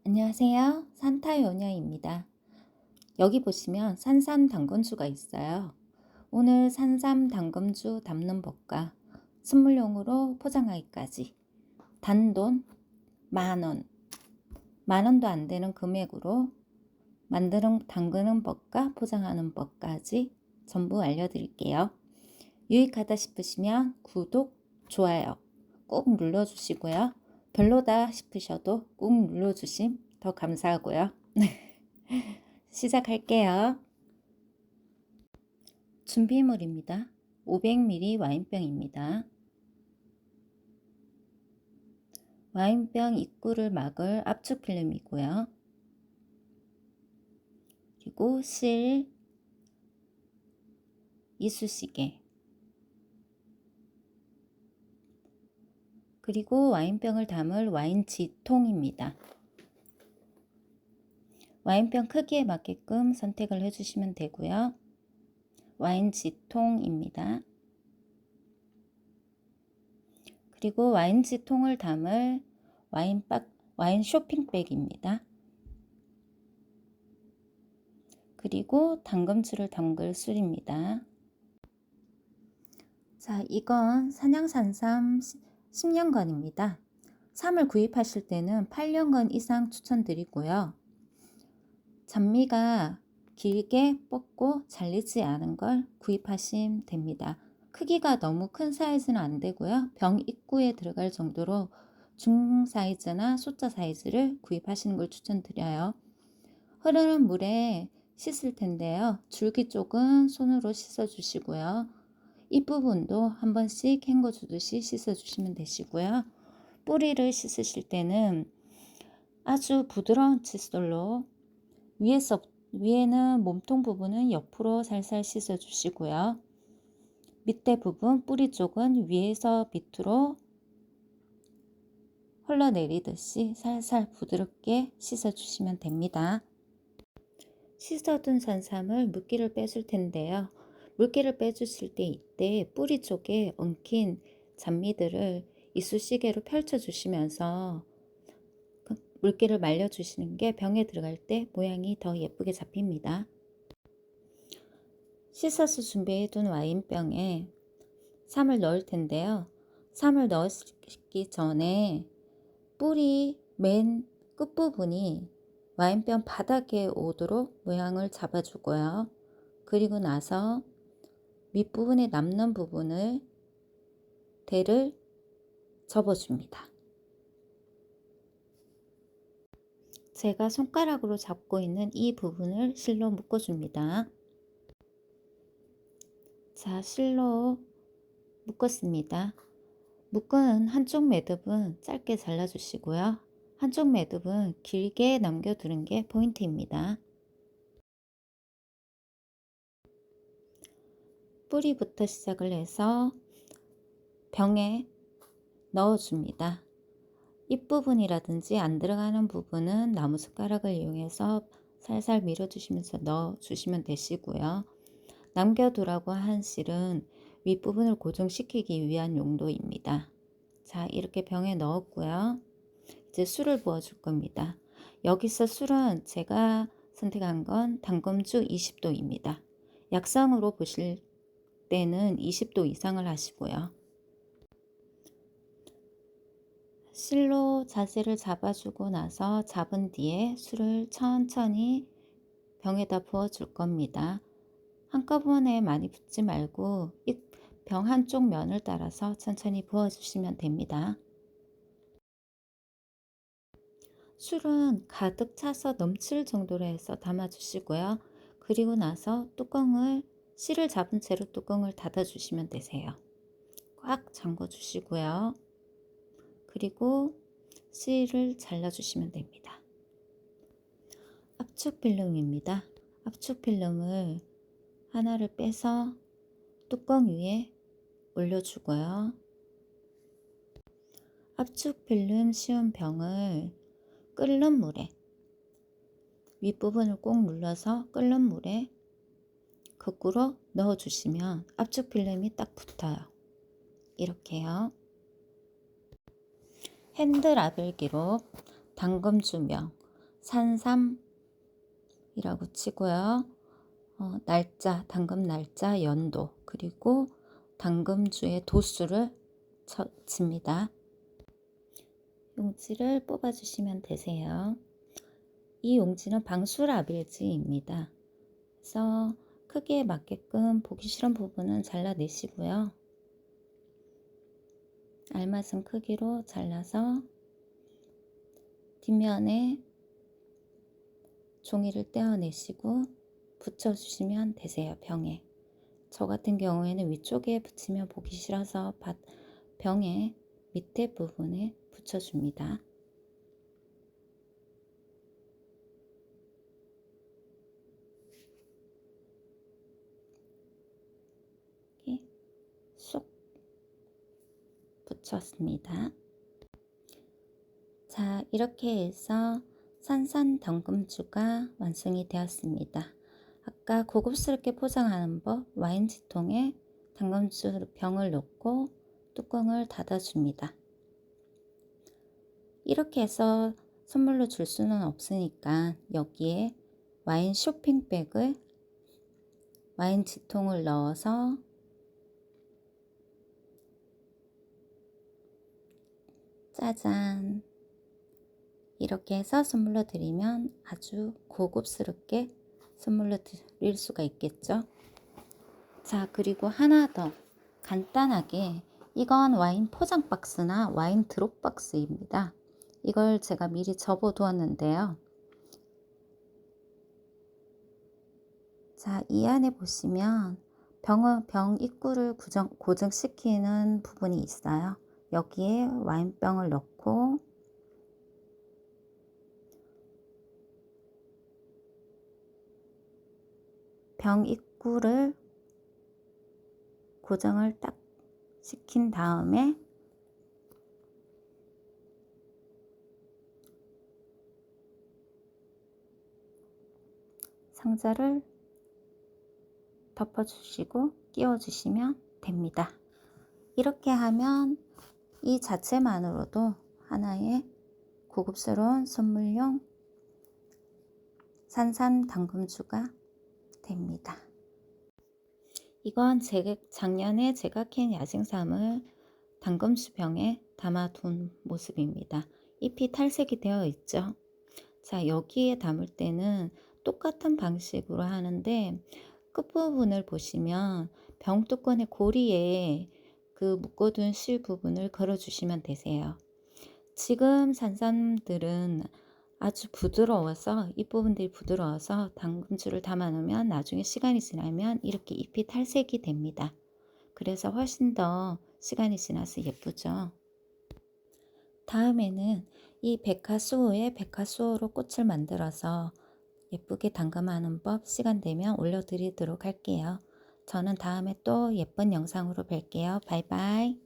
안녕하세요. 산타요녀입니다. 여기 보시면 산삼 당근주가 있어요. 오늘 산삼 당근주 담는 법과 선물용으로 포장하기까지 단돈 만원, 만원도 안 되는 금액으로 만드는 담그는 법과 포장하는 법까지 전부 알려드릴게요. 유익하다 싶으시면 구독, 좋아요 꼭 눌러주시고요. 별로다 싶으셔도 꾹 눌러주시면 더 감사하고요. 시작할게요. 준비물입니다. 500ml 와인병입니다. 와인병 입구를 막을 압축 필름이고요. 그리고 실, 이쑤시개, 그리고 와인병을 담을 와인지통입니다. 와인병 크기에 맞게끔 선택을 해주시면 되고요. 와인지통입니다. 그리고 와인지통을 담을 와인 쇼핑백입니다. 그리고 당금주를 담글 술입니다. 자, 이건 산양산삼 10년건입니다. 삼을 구입하실 때는 8년건 이상 추천드리고요. 잔미가 길게 뻗고 잘리지 않은 걸 구입하시면 됩니다. 크기가 너무 큰 사이즈는 안 되고요. 병 입구에 들어갈 정도로 중 사이즈나 소자 사이즈를 구입하시는 걸 추천드려요. 흐르는 물에 씻을 텐데요. 줄기 쪽은 손으로 씻어 주시고요. 잎부분도 한 번씩 헹궈 주듯이 씻어 주시면 되시고요. 뿌리를 씻으실 때는 아주 부드러운 칫솔로 위에는 몸통 부분은 옆으로 살살 씻어 주시고요. 밑에 부분 뿌리 쪽은 위에서 밑으로 흘러내리듯이 살살 부드럽게 씻어 주시면 됩니다. 씻어둔 산삼을 물기를 빼줄 텐데요. 물기를 빼주실 때 이때 뿌리 쪽에 엉킨 잔미들을 이쑤시개로 펼쳐 주시면서 물기를 말려 주시는 게 병에 들어갈 때 모양이 더 예쁘게 잡힙니다. 씻어서 준비해 둔 와인병에 삼을 넣을 텐데요. 삼을 넣기 전에 뿌리 맨 끝부분이 와인병 바닥에 오도록 모양을 잡아주고요. 그리고 나서 밑부분에 남는 부분을 대를 접어줍니다. 제가 손가락으로 잡고 있는 이 부분을 실로 묶어줍니다. 자, 실로 묶었습니다. 묶은 한쪽 매듭은 짧게 잘라주시고요. 한쪽 매듭은 길게 남겨두는 게 포인트입니다. 뿌리부터 시작을 해서 병에 넣어줍니다. 잎부분이라든지 안 들어가는 부분은 나무 숟가락을 이용해서 살살 밀어주시면서 넣어주시면 되시고요. 남겨두라고 한 실은 윗부분을 고정시키기 위한 용도입니다. 자, 이렇게 병에 넣었고요. 이제 술을 부어줄 겁니다. 여기서 술은 제가 선택한 건 당금주 20도입니다. 약성으로 보실 때는 20도 이상을 하시고요. 실로 자세를 잡아주고 나서 잡은 뒤에 술을 천천히 병에다 부어줄 겁니다. 한꺼번에 많이 붓지 말고 병 한쪽 면을 따라서 천천히 부어주시면 됩니다. 술은 가득 차서 넘칠 정도로 해서 담아주시고요. 그리고 나서 실을 잡은 채로 뚜껑을 닫아주시면 되세요. 꽉 잠궈 주시고요. 그리고 실을 잘라주시면 됩니다. 압축 필름입니다. 압축 필름을 하나를 빼서 뚜껑 위에 올려주고요. 압축 필름 씌운 병을 끓는 물에 윗부분을 꼭 눌러서 끓는 물에 거꾸로 넣어주시면 압축 필름이 딱 붙어요. 이렇게요. 핸드 라벨기로 당금주명 산삼이라고 치고요. 날짜, 당금 날짜, 연도, 그리고 당금주의 도수를 칩니다. 용지를 뽑아주시면 되세요. 이 용지는 방수라빌지입니다. 그래서 크기에 맞게끔 보기 싫은 부분은 잘라내시고요. 알맞은 크기로 잘라서 뒷면에 종이를 떼어내시고 붙여주시면 되세요. 병에. 저 같은 경우에는 위쪽에 붙이면 보기 싫어서 병의 밑에 부분에 붙여줍니다. 이렇게 쏙 붙였습니다. 자, 이렇게 해서 산산당금주가 완성이 되었습니다. 아까 고급스럽게 포장하는 법, 와인지통에 당금주 병을 넣고 뚜껑을 닫아줍니다. 이렇게 해서 선물로 줄 수는 없으니까 여기에 와인 쇼핑백을 와인지통을 넣어서 짜잔, 이렇게 해서 선물로 드리면 아주 고급스럽게 선물로 드릴 수가 있겠죠. 자, 그리고 하나 더 간단하게, 이건 와인 포장 박스나 와인 드롭 박스입니다. 이걸 제가 미리 접어 두었는데요. 자, 이 안에 보시면 병 입구를 고정시키는 부분이 있어요. 여기에 와인병을 넣고 병 입구를 고정을 딱 시킨 다음에 상자를 덮어주시고 끼워주시면 됩니다. 이렇게 하면 이 자체만으로도 하나의 고급스러운 선물용 산산당금주가 됩니다. 이건 작년에 제가 캔 야생삼을 당금주병에 담아둔 모습입니다. 잎이 탈색이 되어 있죠. 자, 여기에 담을 때는 똑같은 방식으로 하는데 끝부분을 보시면 병뚜껑의 고리에 그 묶어둔 실 부분을 걸어주시면 되세요. 지금 산삼들은 아주 부드러워서, 잎부분들이 부드러워서 당근주를 담아 놓으면 나중에 시간이 지나면 이렇게 잎이 탈색이 됩니다. 그래서 훨씬 더 시간이 지나서 예쁘죠. 다음에는 이 백화수호에 백화수호로 꽃을 만들어서 예쁘게 당금하는 법 시간 되면 올려드리도록 할게요. 저는 다음에 또 예쁜 영상으로 뵐게요. 바이바이.